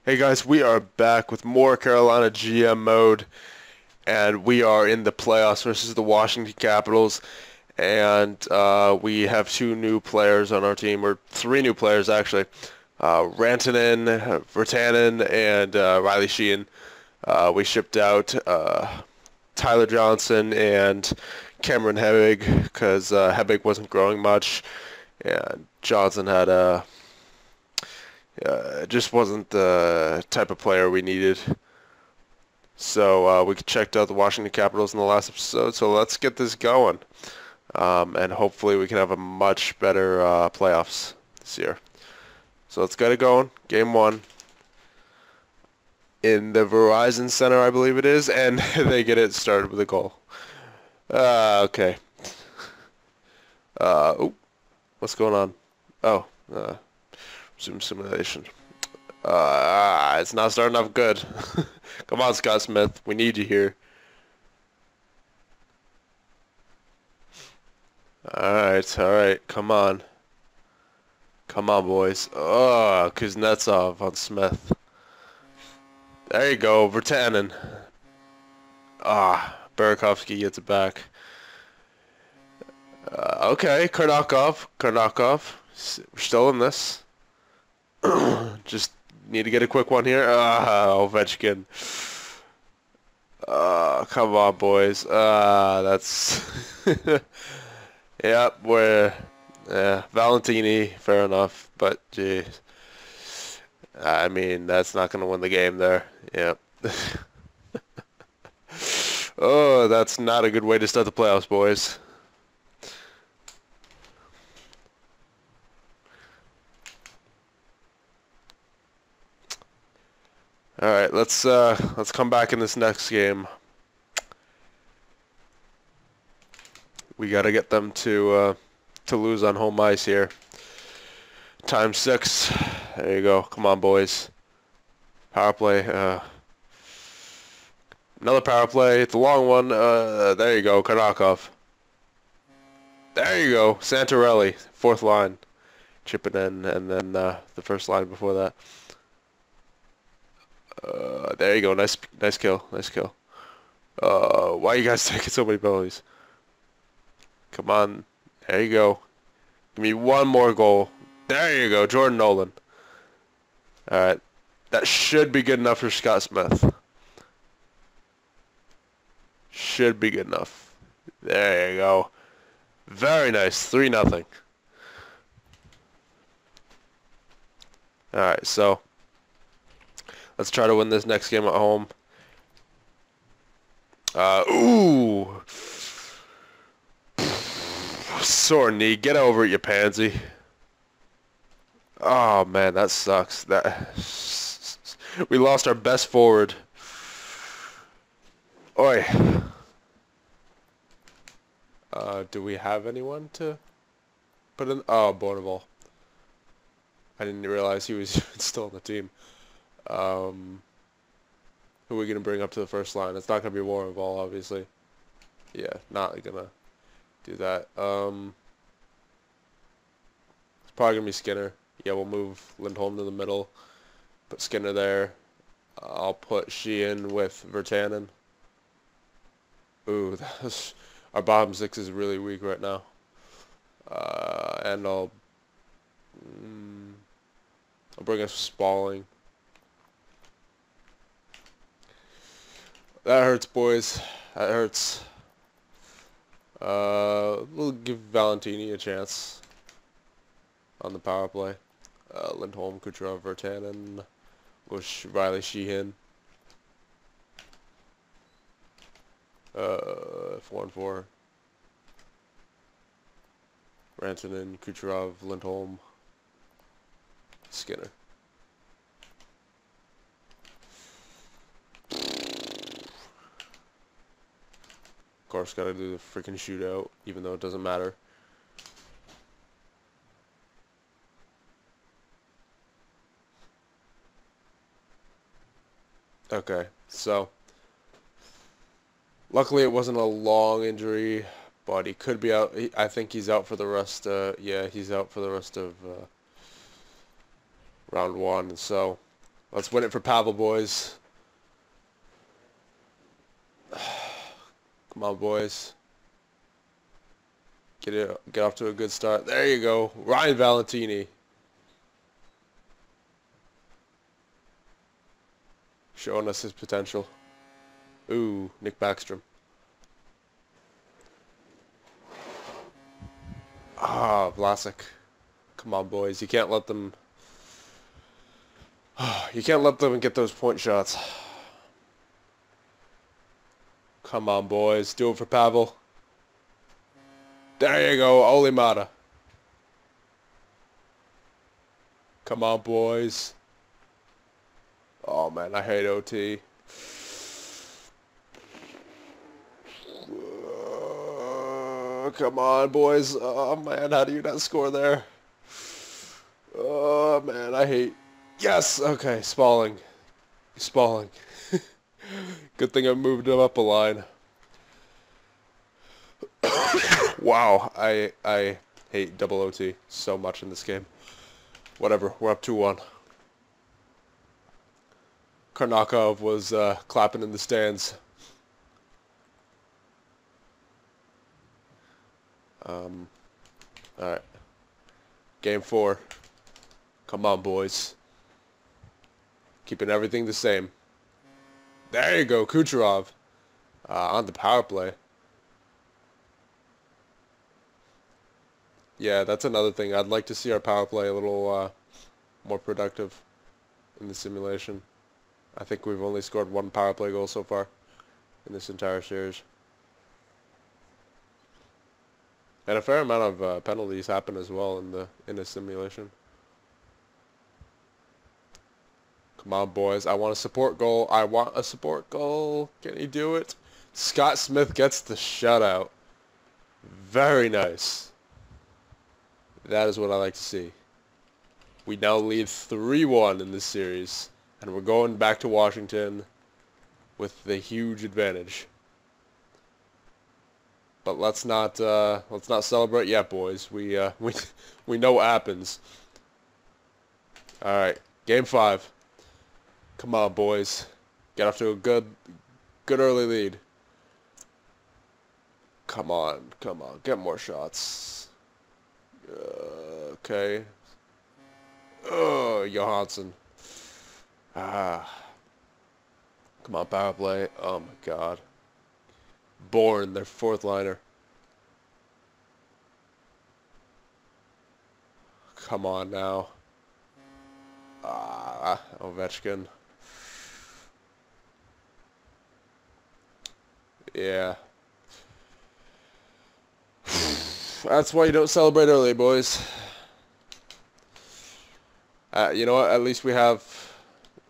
Hey guys, we are back with more Carolina GM mode, and we are in the playoffs versus the Washington Capitals, and we have two new players on our team, or three new players actually. Rantanen, Virtanen, and Riley Sheehan. We shipped out Tyler Johnson and Cameron Hebig because Hebig wasn't growing much, and Johnson had a just wasn't the type of player we needed. So we checked out the Washington Capitals in the last episode. So let's get this going, and hopefully we can have a much better playoffs this year. So let's get it going. Game one in the Verizon Center, I believe it is, and they get it started with a goal. Okay. Oh, what's going on? Oh, Zoom simulation. It's not starting off good. Come on, Scott Smith. We need you here. Alright. Come on. Come on, boys. Oh, Kuznetsov on Smith. There you go, Virtanen. Burakovsky gets it back. Okay, Karnakov. We're still in this. Just need to get a quick one here. Ovechkin. Come on, boys. That's... Yep, Valentini, fair enough, but geez. I mean, that's not going to win the game there. Yep. Oh, that's not a good way to start the playoffs, boys. All right, let's come back in this next game. We got to get them to lose on home ice here. Times 6. There you go. Come on, boys. Power play. Another power play. It's a long one. There you go. Karnakov. There you go. Santorelli. Fourth line. Chipping in, and then the first line before that. There you go. Nice kill. Why are you guys taking so many penalties? Come on. There you go. Give me one more goal. There you go. Jordan Nolan. Alright. That should be good enough for Scott Smith. Should be good enough. There you go. Very nice. 3-0. Alright, so let's try to win this next game at home. Ooh. Sore knee. Get over it, you pansy. Oh, man, that sucks. We lost our best forward. Oi. Do we have anyone to put in? Oh, Borneval. I didn't realize he was still on the team. Who are we going to bring up to the first line? It's not going to be Borneval, obviously. Yeah, not going to do that. It's probably going to be Skinner. Yeah, we'll move Lindholm to the middle. Put Skinner there. I'll put Sheehan with Virtanen. Ooh, our bottom six is really weak right now. And I'll bring us Spalling. That hurts, boys. That hurts. We'll give Valentini a chance on the power play. Lindholm, Kucherov, Virtanen, Riley Sheehan. 4-4. Rantanen, Kucherov, Lindholm, Skinner. Of course, gotta do the freaking shootout, even though it doesn't matter. Okay, so luckily it wasn't a long injury, but he could be out. I think he's out for the rest. Yeah, he's out for the rest of round one. So Let's win it for Pavel, boys. Come on, boys. Get off to a good start. There you go. Ryan Valentini. Showing us his potential. Ooh, Nick Backstrom. Ah, Vlasic. Come on, boys. You can't let them... You can't let them get those point shots. Come on, boys. Do it for Pavel. There you go, Olimata. Come on, boys. Oh, man, I hate OT. Come on, boys. Oh, man, how do you not score there? Oh, man, I hate... Yes! Okay, Spalling. Spalling. Good thing I moved him up a line. Wow, I hate double OT so much in this game. Whatever, we're up 2-1. Karnakov was clapping in the stands. Alright. Game 4. Come on, boys. Keeping everything the same. There you go, Kucherov. On the power play. Yeah, that's another thing. I'd like to see our power play a little more productive in the simulation. I think we've only scored 1 power play goal so far in this entire series. And a fair amount of penalties happen as well in the simulation. Come on, boys. I want a support goal. I want a support goal. Can he do it? Scott Smith gets the shutout. Very nice. That is what I like to see. We now lead 3-1 in this series, and we're going back to Washington with the huge advantage. But let's not celebrate yet, boys. We know what happens. All right, game 5. Come on, boys. Get off to a good early lead. Come on, get more shots. Okay. Oh, Johansson. Come on, power play. Oh my God. Bourne, their 4th liner. Come on now. Ovechkin. Yeah. That's why you don't celebrate early, boys. You know what? At least we have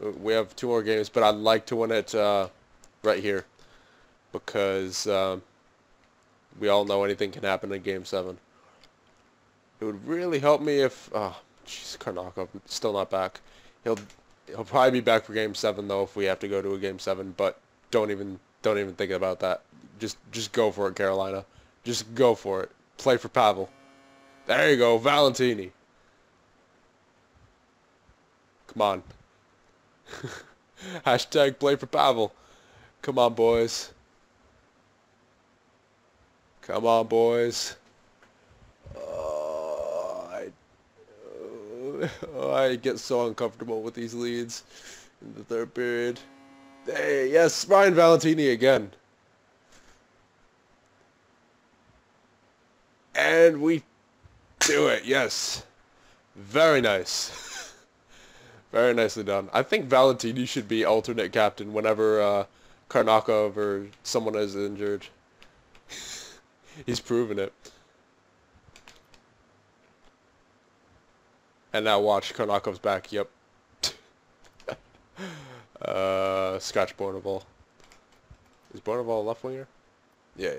2 more games, but I'd like to win it right here because we all know anything can happen in Game 7. It would really help me if... Oh, jeez, Karnakov still not back. He'll probably be back for Game 7 though if we have to go to a Game 7. But don't even think about that. Just go for it, Carolina. Just go for it. Play for Pavel. There you go, Valentini. Come on. Hashtag play for Pavel. Come on, boys. Come on, boys. I get so uncomfortable with these leads in the 3rd period. Hey, yes, Ryan Valentini again. And we do it, yes. Very nice. Very nicely done. I think Valentini should be alternate captain whenever Karnakov or someone is injured. He's proven it. And now watch, Karnakov's back, yep. Scotch Bourneval. Is Bourneval a left winger? Yeah.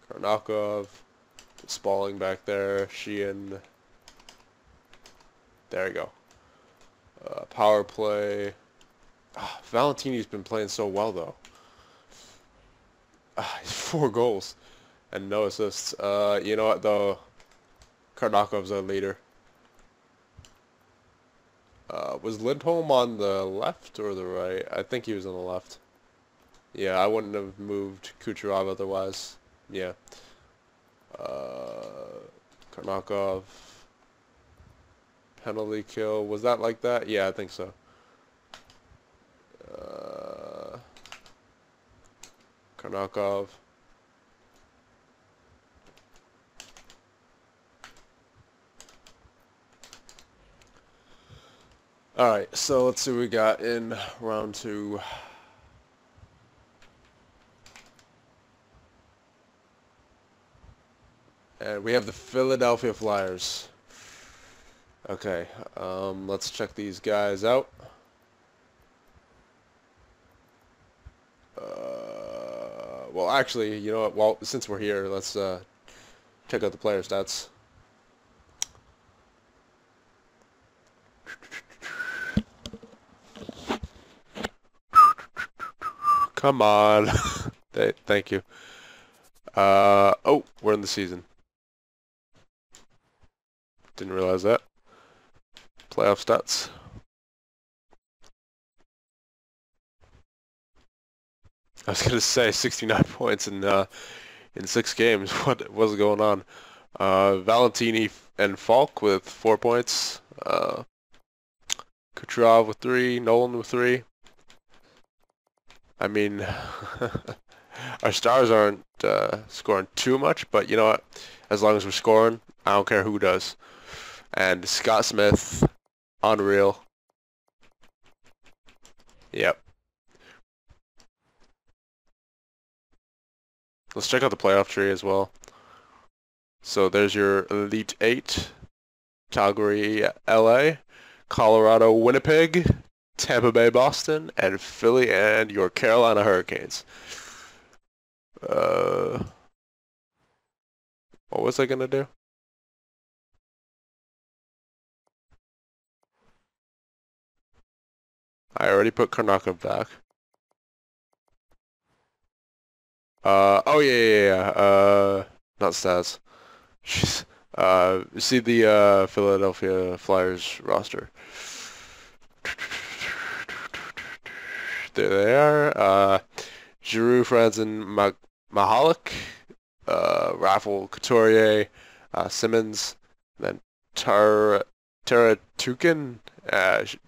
Karnakov. Spalling back there. Sheehan. There you go. Power play. Valentini's been playing so well, though. He's 4 goals. And no assists. You know what, though? Karnakov's our leader. Was Lindholm on the left or the right? I think he was on the left. Yeah, I wouldn't have moved Kucherov otherwise. Yeah. Karnakov. Penalty kill. Was that like that? Yeah, I think so. Karnakov. Alright, so let's see what we got in round 2. And we have the Philadelphia Flyers. Okay, let's check these guys out. Well, actually, you know what? Well, since we're here, let's check out the player stats. Come on. Thank you. Oh, we're in the season. Didn't realize that. Playoff stats. I was gonna say 69 points in 6 games. What was going on? Valentini and Falk with 4 points. Kucherov with 3. Nolan with 3. I mean, our stars aren't scoring too much, but you know what? As long as we're scoring, I don't care who does. And Scott Smith, unreal. Yep. Let's check out the playoff tree as well. So there's your Elite 8. Calgary, LA. Colorado, Winnipeg. Tampa Bay, Boston. And Philly and your Carolina Hurricanes. What was I gonna do? I already put Karnakov back. Oh yeah. Not stats. Jeez. See the Philadelphia Flyers roster. There they are. Giroux, Franzen, Mahalik, Raffle, Couturier, Simmons, then Taratukin,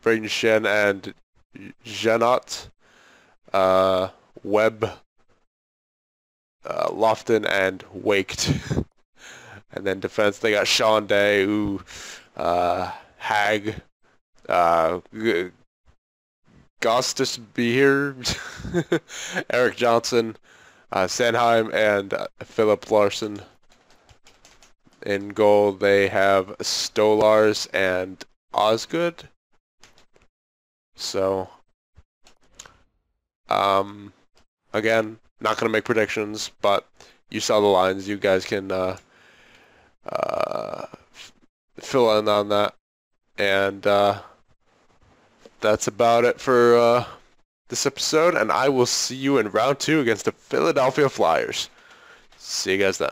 Braden Shen, and Janot, Webb, Lofton, and Waked. And then defense, they got Sean Day, Hag, Gostis be here, Eric Johnson, Sanheim, and Philip Larson. In goal, they have Stolars and Osgood. So, again, not going to make predictions, but you saw the lines. You guys can fill in on that. And that's about it for this episode. And I will see you in round 2 against the Philadelphia Flyers. See you guys then.